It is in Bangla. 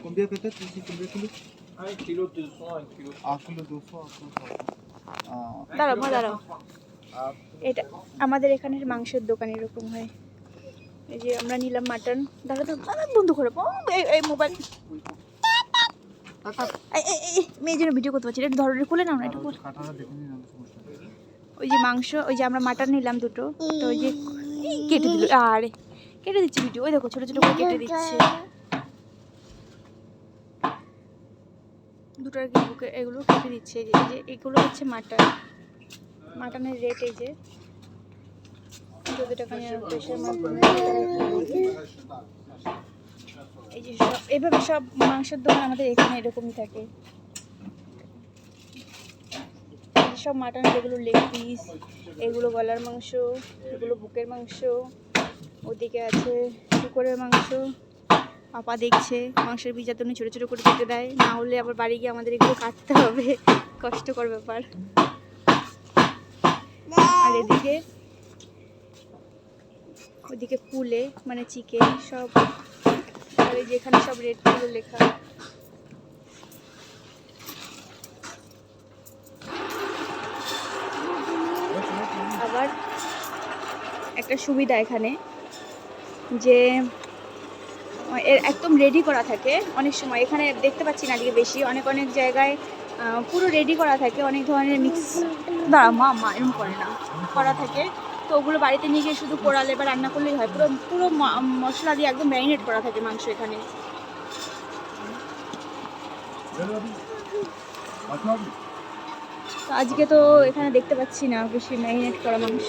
Combien peut-être ici? Combien kilos? 1 kilo 200, 1 kilo. 1 kilo 200, 1 kilo 100. দাঁড়াও মা দাঁড়াও, এটা আমাদের এখানের মাংসের দোকান এরকম হয়। এই যে আমরা নিলাম মাটন। দাঁড়া দাঁড়া বন্ধ করে এই মোবাইল, মেয়ের জন্য ভিডিও করতে পারছি, একটু ধরনের খুলে নাও না একটু। কাটাটা দেখে নিন আমি সমস্যা নেই। ওই যে মাংস, ওই যে আমরা মাটন নিলাম দুটো, তো ওই যে কেটে দিল, আরে কেটে দিচ্ছে ভিডিও, ওই দেখো ছোটো ছোটো করে কেটে দিচ্ছে দুটো আর কি, বুকে এগুলো কেটে দিচ্ছে। এই যে এগুলো হচ্ছে মাটন, মাটনের রেট এই যে 14 টাকা নেওয়া পয়সা। এই যে সব এভাবে সব মাংসের দোকান আমাদের এখানে এরকমই থাকে। সব মাটন, যেগুলো লেগ পিস, এগুলো গলার মাংস, এগুলো বুকের মাংস, ওদিকে আছে শুকরের মাংস। পাপা দেখছে মাংসের পিস যাতে উনি ছোটো ছোটো করে কেটে দেয়, না হলে আবার বাড়ি গিয়ে আমাদের এগুলো কাটতে হবে, কষ্টকর ব্যাপার। আর এদিকে ওদিকে কুলে মানে চিকেন সব, আর এই যেখানে সব রেটগুলো লেখা। আবার একটা সুবিধা এখানে যে এর একদম রেডি করা থাকে অনেক সময়, এখানে দেখতে পাচ্ছি না আজকে বেশি, অনেক অনেক জায়গায় পুরো রেডি করা থাকে, অনেক ধরনের মিক্স দাঁড়া মা এরকম করে না করা থাকে। তো ওগুলো বাড়িতে নিয়ে গিয়ে শুধু পোড়ালে বা রান্না করলেই হয়, পুরো পুরো মশলা দিয়ে একদম ম্যারিনেট করা থাকে মাংস এখানে। তো আজকে তো এখানে দেখতে পাচ্ছি না বেশি ম্যারিনেট করা মাংস।